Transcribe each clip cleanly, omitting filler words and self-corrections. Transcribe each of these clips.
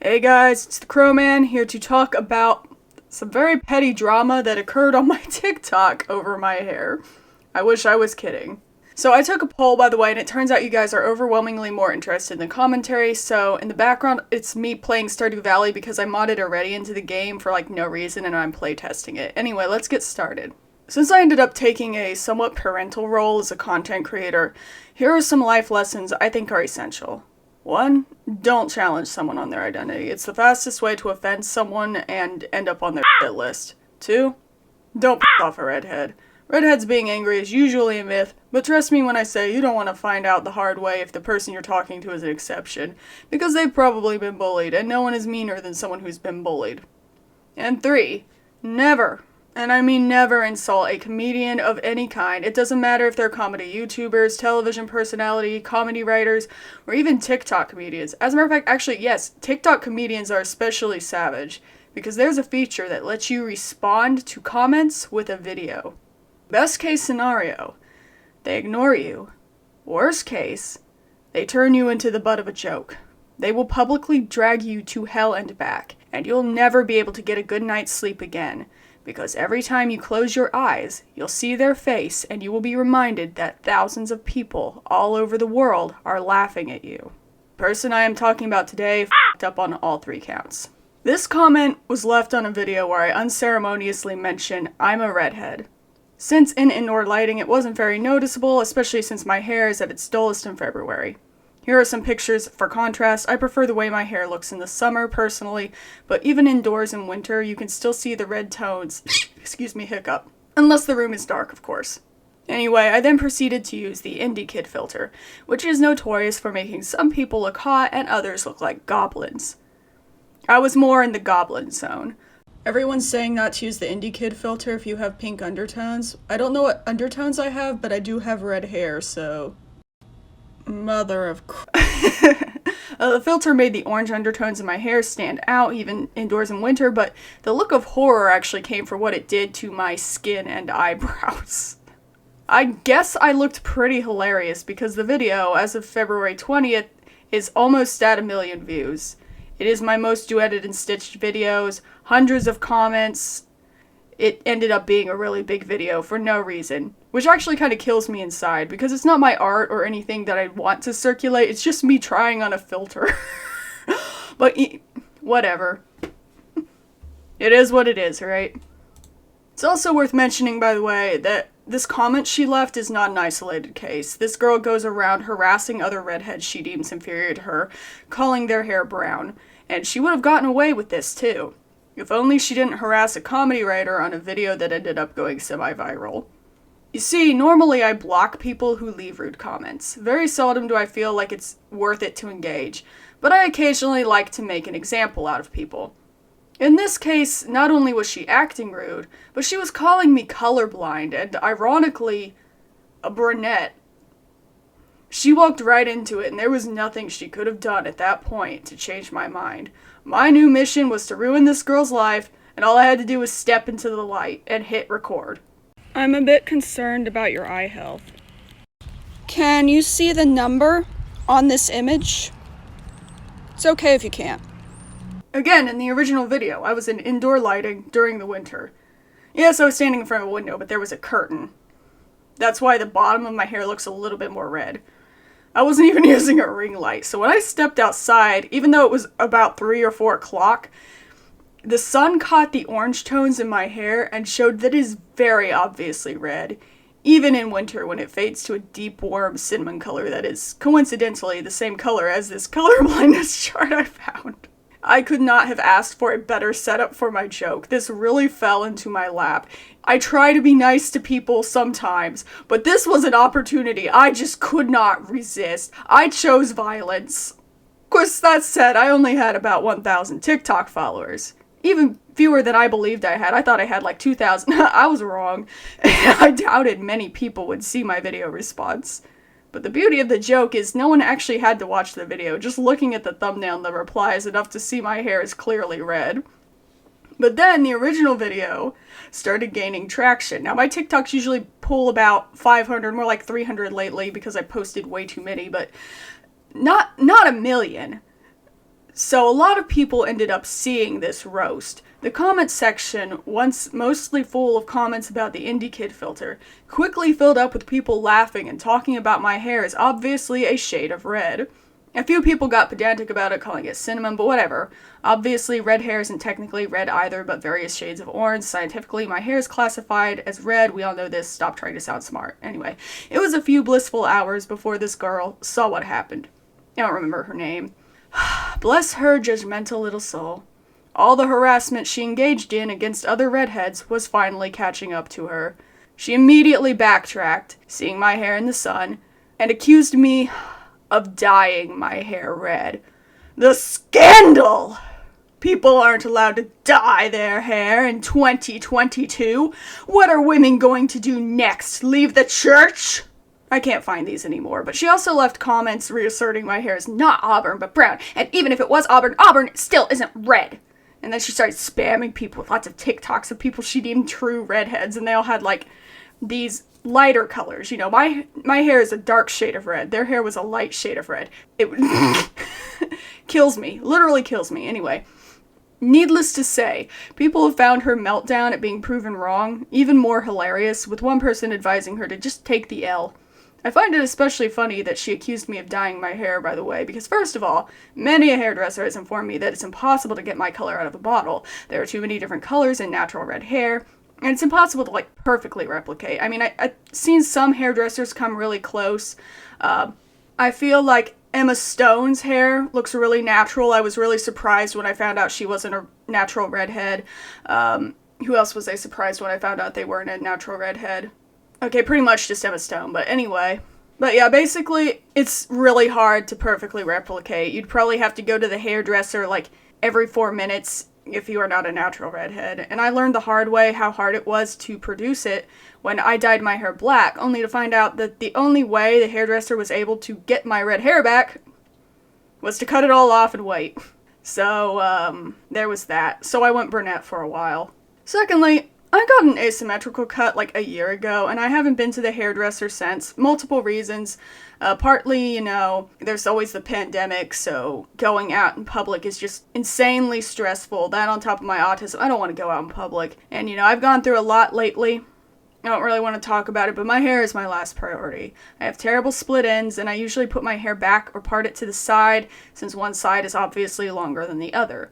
Hey guys, it's the Crowman here to talk about some very petty drama that occurred on my TikTok over my hair. I wish I was kidding. So I took a poll, by the way, and it turns out you guys are overwhelmingly more interested in the commentary. So in the background, it's me playing Stardew Valley because I modded already into the game for like no reason and I'm playtesting it. Anyway, let's get started. Since I ended up taking a somewhat parental role as a content creator, here are some life lessons I think are essential. 1. Don't challenge someone on their identity. It's the fastest way to offend someone and end up on their shit list. 2. Don't piss off a redhead. Redheads being angry is usually a myth, but trust me when I say you don't want to find out the hard way if the person you're talking to is an exception, because they've probably been bullied, and no one is meaner than someone who's been bullied. And 3. Never, and I mean never, insult a comedian of any kind. It doesn't matter if they're comedy YouTubers, television personality, comedy writers, or even TikTok comedians. As a matter of fact, actually, yes, TikTok comedians are especially savage, because there's a feature that lets you respond to comments with a video. Best case scenario, they ignore you. Worst case, they turn you into the butt of a joke. They will publicly drag you to hell and back, and you'll never be able to get a good night's sleep again. Because every time you close your eyes, you'll see their face and you will be reminded that thousands of people all over the world are laughing at you. The person I am talking about today f***ed up on all 3 counts. This comment was left on a video where I unceremoniously mention I'm a redhead. Since in indoor lighting it wasn't very noticeable, especially since my hair is at its dullest in February. Here are some pictures for contrast. I prefer the way my hair looks in the summer, personally, but even indoors in winter, you can still see the red tones. Excuse me, hiccup. Unless the room is dark, of course. Anyway, I then proceeded to use the Indie Kid filter, which is notorious for making some people look hot and others look like goblins. I was more in the goblin zone. Everyone's saying not to use the Indie Kid filter if you have pink undertones. I don't know what undertones I have, but I do have red hair, so... Mother of the filter made the orange undertones in my hair stand out, even indoors in winter, but the look of horror actually came for what it did to my skin and eyebrows. I guess I looked pretty hilarious because the video, as of February 20th, is almost at 1 million views. It is my most duetted and stitched videos, hundreds of comments. It ended up being a really big video for no reason, which actually kind of kills me inside because it's not my art or anything that I want to circulate, it's just me trying on a filter. But whatever. It is what it is, right? It's also worth mentioning, by the way, that this comment she left is not an isolated case. This girl goes around harassing other redheads she deems inferior to her, calling their hair brown, and she would have gotten away with this too. If only she didn't harass a comedy writer on a video that ended up going semi-viral. You see, normally I block people who leave rude comments. Very seldom do I feel like it's worth it to engage, but I occasionally like to make an example out of people. In this case, not only was she acting rude, but she was calling me colorblind and, ironically, a brunette. She walked right into it, and there was nothing she could have done at that point to change my mind. My new mission was to ruin this girl's life, and all I had to do was step into the light and hit record. I'm a bit concerned about your eye health. Can you see the number on this image? It's okay if you can't. Again, in the original video, I was in indoor lighting during the winter. Yes, I was standing in front of a window, but there was a curtain. That's why the bottom of my hair looks a little bit more red. I wasn't even using a ring light, so when I stepped outside, even though it was about 3 or 4 o'clock, the sun caught the orange tones in my hair and showed that it is very obviously red, even in winter when it fades to a deep, warm cinnamon color that is, coincidentally, the same color as this color blindness chart I found. I could not have asked for a better setup for my joke. This really fell into my lap. I try to be nice to people sometimes, but this was an opportunity I just could not resist. I chose violence. Of course, that said, I only had about 1,000 TikTok followers. Even fewer than I believed I had. I thought I had like 2,000. I was wrong. I doubted many people would see my video response. But the beauty of the joke is no one actually had to watch the video. Just looking at the thumbnail and the reply is enough to see my hair is clearly red. But then the original video started gaining traction. Now my TikToks usually pull about 500, more like 300 lately because I posted way too many, but not 1 million. So a lot of people ended up seeing this roast. The comment section, once mostly full of comments about the indie kid filter, quickly filled up with people laughing and talking about my hair as obviously a shade of red. A few people got pedantic about it, calling it cinnamon, but whatever. Obviously, red hair isn't technically red either, but various shades of orange. Scientifically, my hair is classified as red. We all know this. Stop trying to sound smart. Anyway, it was a few blissful hours before this girl saw what happened. I don't remember her name. Bless her judgmental little soul. All the harassment she engaged in against other redheads was finally catching up to her. She immediately backtracked, seeing my hair in the sun, and accused me of dyeing my hair red. The scandal! People aren't allowed to dye their hair in 2022. What are women going to do next? Leave the church? I can't find these anymore, but she also left comments reasserting my hair is not Auburn, but brown. And even if it was Auburn, Auburn still isn't red. And then she started spamming people with lots of TikToks of people she deemed true redheads, and they all had, like, these lighter colors. You know, my hair is a dark shade of red. Their hair was a light shade of red. It kills me. Literally kills me. Anyway, needless to say, people have found her meltdown at being proven wrong even more hilarious, with one person advising her to just take the L. I find it especially funny that she accused me of dyeing my hair, by the way, because first of all, many a hairdresser has informed me that it's impossible to get my color out of a bottle. There are too many different colors in natural red hair, and it's impossible to, like, perfectly replicate. I mean, I've seen some hairdressers come really close. I feel like Emma Stone's hair looks really natural. I was really surprised when I found out she wasn't a natural redhead. Who else was I surprised when I found out they weren't a natural redhead? Okay, pretty much just Emma Stone, but anyway. But yeah, basically, it's really hard to perfectly replicate. You'd probably have to go to the hairdresser, like, every 4 minutes if you are not a natural redhead. And I learned the hard way how hard it was to produce it when I dyed my hair black, only to find out that the only way the hairdresser was able to get my red hair back was to cut it all off and wait. So, there was that. So I went brunette for a while. Secondly, I got an asymmetrical cut like a year ago, and I haven't been to the hairdresser since. Multiple reasons. Partly, you know, there's always the pandemic, so going out in public is just insanely stressful. That on top of my autism, I don't want to go out in public. And, you know, I've gone through a lot lately. I don't really want to talk about it, but my hair is my last priority. I have terrible split ends, and I usually put my hair back or part it to the side, since one side is obviously longer than the other.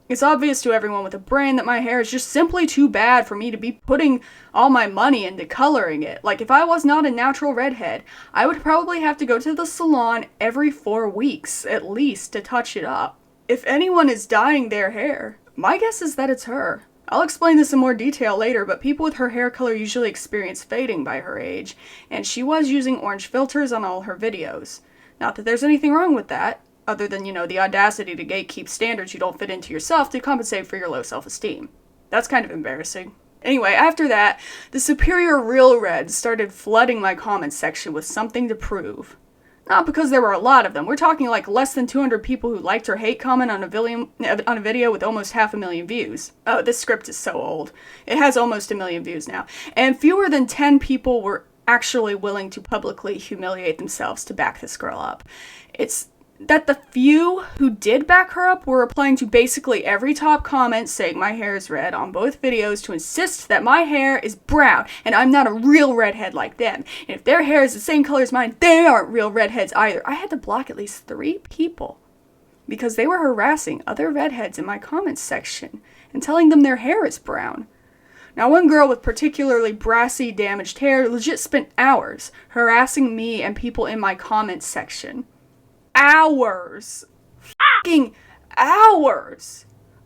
It's obvious to everyone with a brain that my hair is just simply too bad for me to be putting all my money into coloring it. Like, if I was not a natural redhead, I would probably have to go to the salon every 4 weeks, at least, to touch it up. If anyone is dyeing their hair, my guess is that it's her. I'll explain this in more detail later, but people with her hair color usually experience fading by her age, and she was using orange filters on all her videos. Not that there's anything wrong with that, other than, you know, the audacity to gatekeep standards you don't fit into yourself to compensate for your low self-esteem. That's kind of embarrassing. Anyway, after that, the superior real reds started flooding my comments section with something to prove. Not because there were a lot of them. We're talking like less than 200 people who liked or hate comment on a video with almost 500,000 views. Oh, this script is so old. It has almost 1 million views now. And fewer than 10 people were actually willing to publicly humiliate themselves to back this girl up. It's that the few who did back her up were replying to basically every top comment saying my hair is red on both videos to insist that my hair is brown and I'm not a real redhead like them. And if their hair is the same color as mine, they aren't real redheads either. I had to block at least 3 people because they were harassing other redheads in my comments section and telling them their hair is brown. Now, one girl with particularly brassy, damaged hair legit spent hours harassing me and people in my comments section. Hours. Fucking hours.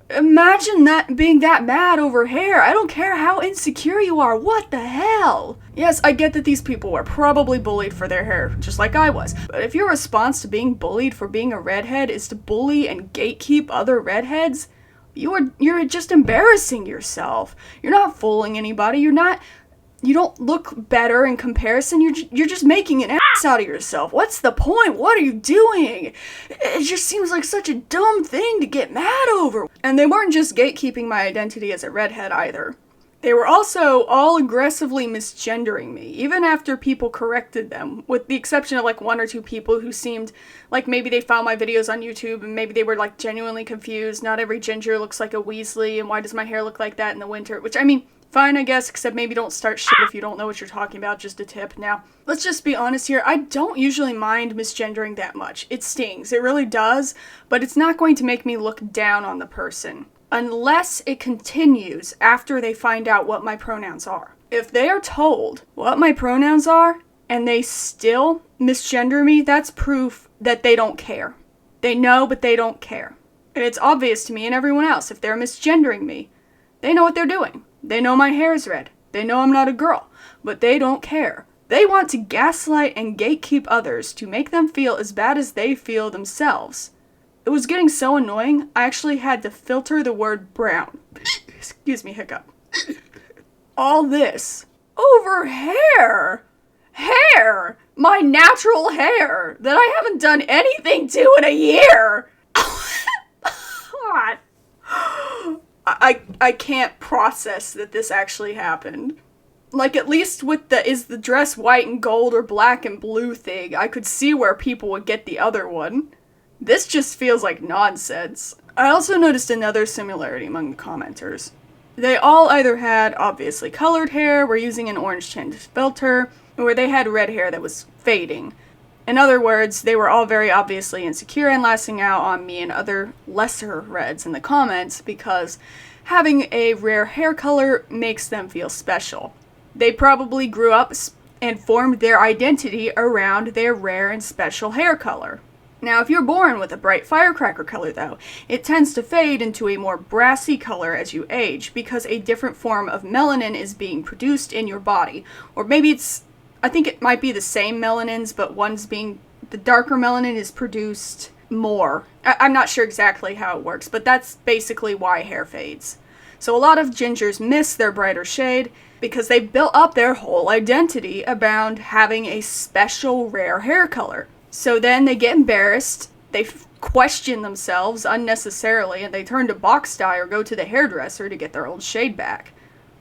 Imagine that being that mad over hair. I don't care how insecure you are. What the hell? Yes, I get that these people were probably bullied for their hair, just like I was. But if your response to being bullied for being a redhead is to bully and gatekeep other redheads, you're just embarrassing yourself. You're not fooling anybody. You don't look better in comparison. You're just making an ass out of yourself. What's the point? What are you doing? It just seems like such a dumb thing to get mad over. And they weren't just gatekeeping my identity as a redhead either. They were also all aggressively misgendering me, even after people corrected them, with the exception of like one or two people who seemed like maybe they found my videos on YouTube and maybe they were like genuinely confused. Not every ginger looks like a Weasley, and why does my hair look like that in the winter? Which, I mean, fine, I guess, except maybe don't start shit if you don't know what you're talking about, just a tip. Now, let's just be honest here, I don't usually mind misgendering that much. It stings, it really does, but it's not going to make me look down on the person. Unless it continues after they find out what my pronouns are. If they are told what my pronouns are and they still misgender me, that's proof that they don't care. They know, but they don't care. And it's obvious to me and everyone else, if they're misgendering me, they know what they're doing. They know my hair is red. They know I'm not a girl, but they don't care. They want to gaslight and gatekeep others to make them feel as bad as they feel themselves. It was getting so annoying, I actually had to filter the word brown. Excuse me, hiccup. All this over hair. Hair! My natural hair that I haven't done anything to in a year. God. I can't process that this actually happened. Like, at least with the is the dress white and gold or black and blue thing, I could see where people would get the other one. This just feels like nonsense. I also noticed another similarity among the commenters. They all either had obviously colored hair, were using an orange tint filter, or they had red hair that was fading. In other words, they were all very obviously insecure and lashing out on me and other lesser reds in the comments because having a rare hair color makes them feel special. They probably grew up and formed their identity around their rare and special hair color. Now, if you're born with a bright firecracker color, though, it tends to fade into a more brassy color as you age because a different form of melanin is being produced in your body. Or maybe I think it might be the same melanins, but the darker melanin is produced more. I'm not sure exactly how it works, but that's basically why hair fades. So a lot of gingers miss their brighter shade because they built up their whole identity around having a special rare hair color. So then they get embarrassed, they question themselves unnecessarily, and they turn to box dye or go to the hairdresser to get their old shade back.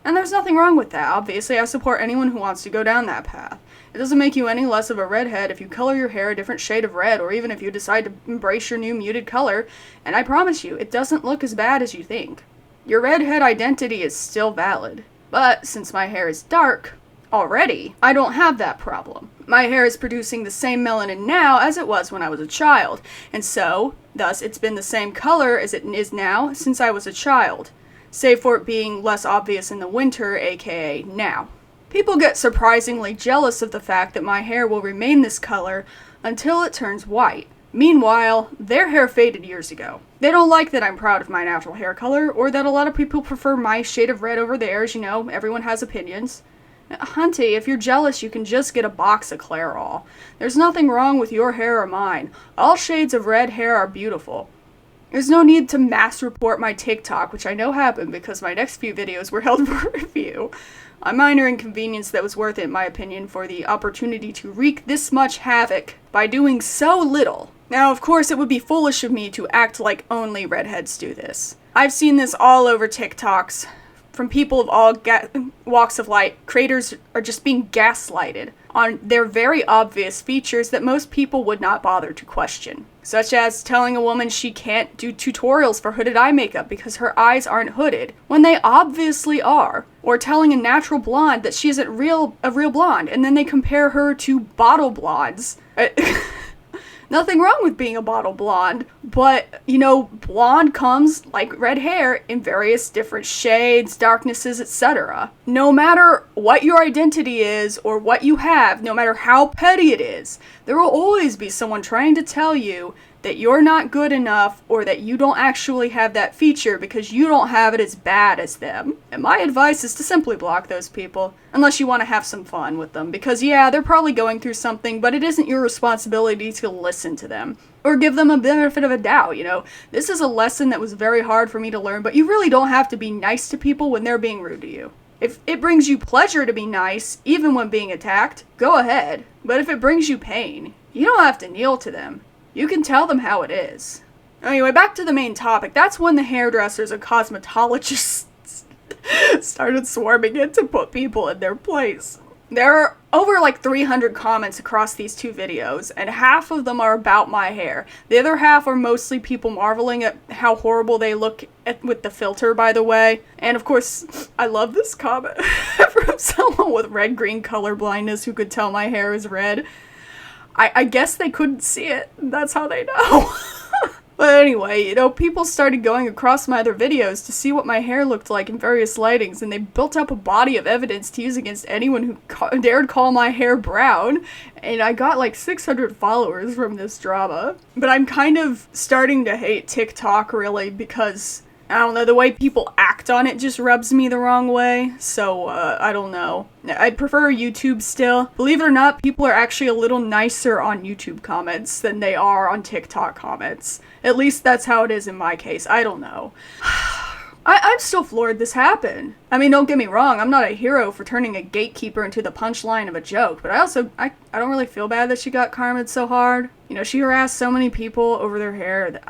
And there's nothing wrong with that. Obviously, I support anyone who wants to go down that path. It doesn't make you any less of a redhead if you color your hair a different shade of red, or even if you decide to embrace your new muted color, and I promise you, it doesn't look as bad as you think. Your redhead identity is still valid. But since my hair is dark already, I don't have that problem. My hair is producing the same melanin now as it was when I was a child, and so, thus, it's been the same color as it is now since I was a child, save for it being less obvious in the winter, aka now. People get surprisingly jealous of the fact that my hair will remain this color until it turns white. Meanwhile, their hair faded years ago. They don't like that I'm proud of my natural hair color, or that a lot of people prefer my shade of red over theirs. You know, everyone has opinions. Hunty, if you're jealous, you can just get a box of Clairol. There's nothing wrong with your hair or mine. All shades of red hair are beautiful. There's no need to mass report my TikTok, which I know happened because my next few videos were held for review. A minor inconvenience that was worth it, in my opinion, for the opportunity to wreak this much havoc by doing so little. Now, of course, it would be foolish of me to act like only redheads do this. I've seen this all over TikToks. From people of all walks of life, creators are just being gaslighted on their very obvious features that most people would not bother to question. Such as telling a woman she can't do tutorials for hooded eye makeup because her eyes aren't hooded, when they obviously are. Or telling a natural blonde that she isn't a real blonde, and then they compare her to bottle blondes. Nothing wrong with being a bottle blonde, but, you know, blonde comes, like red hair, in various different shades, darknesses, etc. No matter what your identity is, or what you have, no matter how petty it is, there will always be someone trying to tell you that you're not good enough, or that you don't actually have that feature because you don't have it as bad as them. And my advice is to simply block those people, unless you want to have some fun with them, because yeah, they're probably going through something, but it isn't your responsibility to listen to them, or give them a benefit of a doubt, you know. This is a lesson that was very hard for me to learn, but you really don't have to be nice to people when they're being rude to you. If it brings you pleasure to be nice, even when being attacked, go ahead. But if it brings you pain, you don't have to kneel to them. You can tell them how it is. Anyway, back to the main topic. That's when the hairdressers and cosmetologists started swarming in to put people in their place. There are over like 300 comments across these two videos, and half of them are about my hair. The other half are mostly people marveling at how horrible they look with the filter, by the way. And of course, I love this comment from someone with red-green color blindness who could tell my hair is red. I guess they couldn't see it. That's how they know. But anyway, you know, people started going across my other videos to see what my hair looked like in various lightings, and they built up a body of evidence to use against anyone who dared call my hair brown, and I got like 600 followers from this drama. But I'm kind of starting to hate TikTok, really, because, I don't know, the way people act on it just rubs me the wrong way, so, I don't know. I prefer YouTube still. Believe it or not, people are actually a little nicer on YouTube comments than they are on TikTok comments. At least that's how it is in my case. I don't know. I'm still floored this happened. I mean, don't get me wrong, I'm not a hero for turning a gatekeeper into the punchline of a joke, but I don't really feel bad that she got karma'd so hard. You know, she harassed so many people over their hair that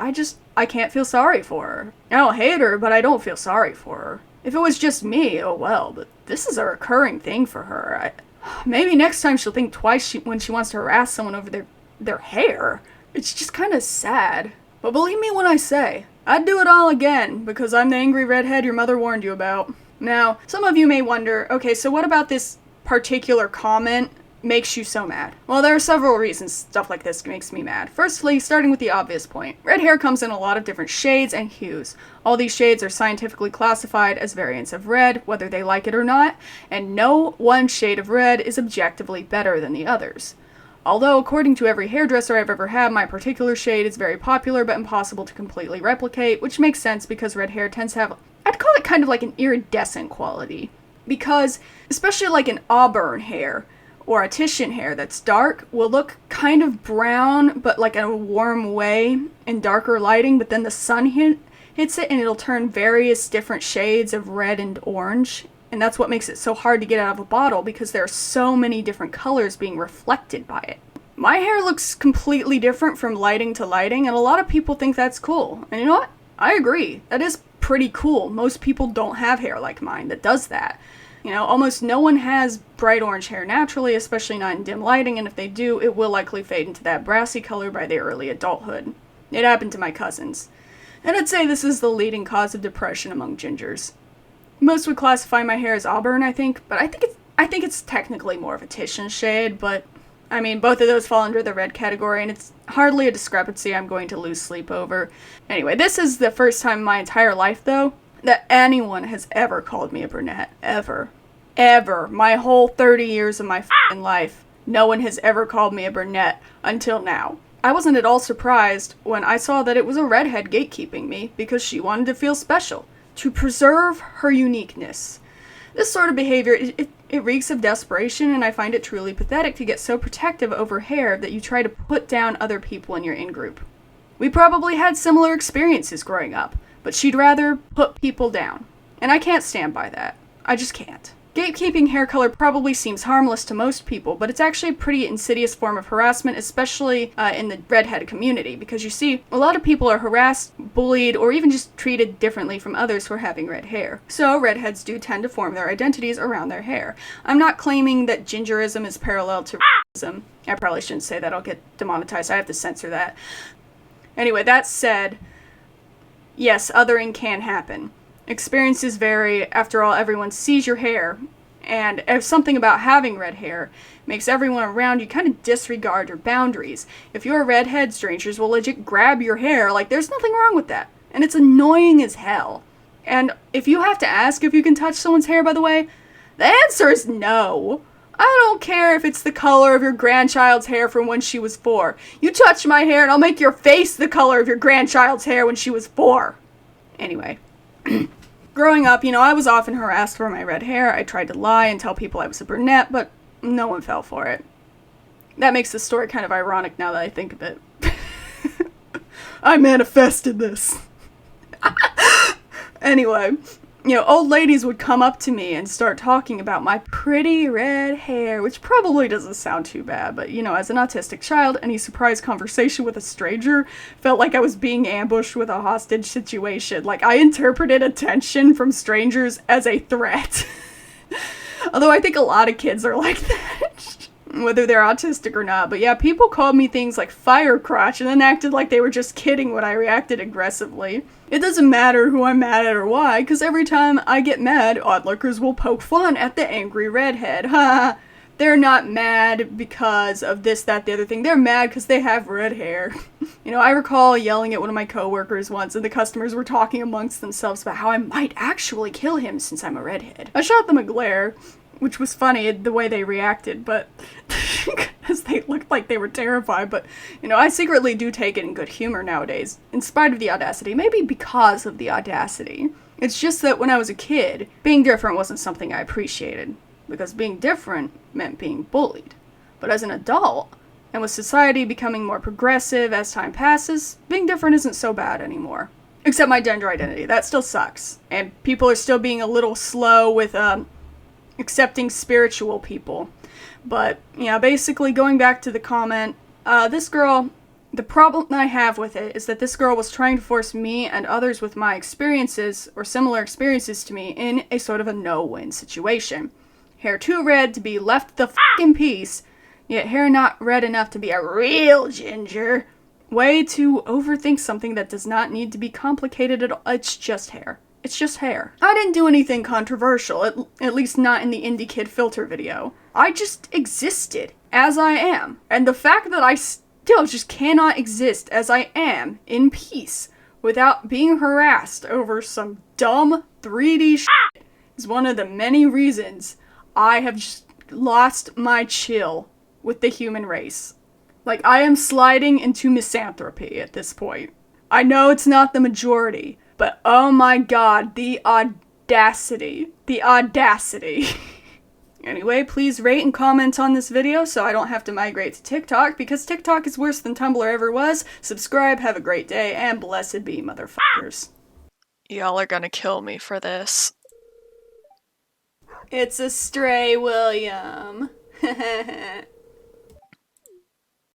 I can't feel sorry for her. I don't hate her, but I don't feel sorry for her. If it was just me, oh well, but this is a recurring thing for her. Maybe next time she'll think twice when she wants to harass someone over their hair. It's just kind of sad. But believe me when I say, I'd do it all again, because I'm the angry redhead your mother warned you about. Now, some of you may wonder, okay, so what about this particular comment makes you so mad? Well, there are several reasons stuff like this makes me mad. Firstly, starting with the obvious point. Red hair comes in a lot of different shades and hues. All these shades are scientifically classified as variants of red, whether they like it or not, and no one shade of red is objectively better than the others. Although, according to every hairdresser I've ever had, my particular shade is very popular but impossible to completely replicate, which makes sense because red hair tends to have, I'd call it kind of like an iridescent quality. Because, especially like an Auburn hair, or a titian hair that's dark, will look kind of brown, but like in a warm way, in darker lighting, but then the sun hits it and it'll turn various different shades of red and orange. And that's what makes it so hard to get out of a bottle, because there are so many different colors being reflected by it. My hair looks completely different from lighting to lighting, and a lot of people think that's cool. And you know what? I agree. That is pretty cool. Most people don't have hair like mine that does that. You know, almost no one has bright orange hair naturally, especially not in dim lighting, and if they do, it will likely fade into that brassy color by their early adulthood. It happened to my cousins. And I'd say this is the leading cause of depression among gingers. Most would classify my hair as Auburn, I think, but I think it's technically more of a titian shade, but I mean, both of those fall under the red category, and it's hardly a discrepancy I'm going to lose sleep over. Anyway, this is the first time in my entire life, though, that anyone has ever called me a brunette. Ever. Ever. My whole 30 years of my f***ing life, no one has ever called me a brunette until now. I wasn't at all surprised when I saw that it was a redhead gatekeeping me because she wanted to feel special, to preserve her uniqueness. This sort of behavior, it reeks of desperation, and I find it truly pathetic to get so protective over hair that you try to put down other people in your in-group. We probably had similar experiences growing up, but she'd rather put people down. And I can't stand by that. I just can't. Gatekeeping hair color probably seems harmless to most people, but it's actually a pretty insidious form of harassment, especially in the redhead community, because you see, a lot of people are harassed, bullied, or even just treated differently from others for having red hair. So redheads do tend to form their identities around their hair. I'm not claiming that gingerism is parallel to racism. I probably shouldn't say that, I'll get demonetized, I have to censor that. Anyway, that said, yes, othering can happen. Experiences vary. After all, everyone sees your hair, and if something about having red hair makes everyone around you kind of disregard your boundaries. If you're a redhead, strangers will legit grab your hair like there's nothing wrong with that, and it's annoying as hell. And if you have to ask if you can touch someone's hair, by the way, the answer is no. I don't care if it's the color of your grandchild's hair from when she was 4. You touch my hair and I'll make your face the color of your grandchild's hair when she was 4. Anyway. Growing up, you know, I was often harassed for my red hair. I tried to lie and tell people I was a brunette, but no one fell for it. That makes the story kind of ironic now that I think of it. I manifested this. Anyway, Old ladies would come up to me and start talking about my pretty red hair, which probably doesn't sound too bad, but as an autistic child, any surprise conversation with a stranger felt like I was being ambushed with a hostage situation. Like, I interpreted attention from strangers as a threat. Although I think a lot of kids are like that, whether they're autistic or not. But yeah, people called me things like fire crotch and then acted like they were just kidding when I reacted aggressively. It doesn't matter who I'm mad at or why, because every time I get mad, onlookers will poke fun at the angry redhead. Ha! They're not mad because of this, that, the other thing. They're mad because they have red hair. I recall yelling at one of my coworkers once, and the customers were talking amongst themselves about how I might actually kill him since I'm a redhead. I shot them a glare, which was funny the way they reacted, but because they looked like they were terrified. But I secretly do take it in good humor nowadays, in spite of the audacity. Maybe because of the audacity. It's just that when I was a kid, being different wasn't something I appreciated, because being different meant being bullied. But as an adult, and with society becoming more progressive as time passes, being different isn't so bad anymore. Except my gender identity. That still sucks. And people are still being a little slow with accepting spiritual people. But basically going back to the comment, this girl, the problem I have with it is that this girl was trying to force me and others with my experiences or similar experiences to me in a sort of a no-win situation. Hair too red to be left the in peace, yet hair not red enough to be a real ginger. Way to overthink something that does not need to be complicated at all. It's just hair. It's just hair. I didn't do anything controversial, at least not in the Indie Kid filter video. I just existed as I am. And the fact that I still just cannot exist as I am in peace without being harassed over some dumb 3D shit is one of the many reasons I have just lost my chill with the human race. Like, I am sliding into misanthropy at this point. I know it's not the majority, but oh my god, the audacity. The audacity. Anyway, please rate and comment on this video so I don't have to migrate to TikTok, because TikTok is worse than Tumblr ever was. Subscribe, have a great day, and blessed be, motherfuckers. Y'all are gonna kill me for this. It's a stray, William.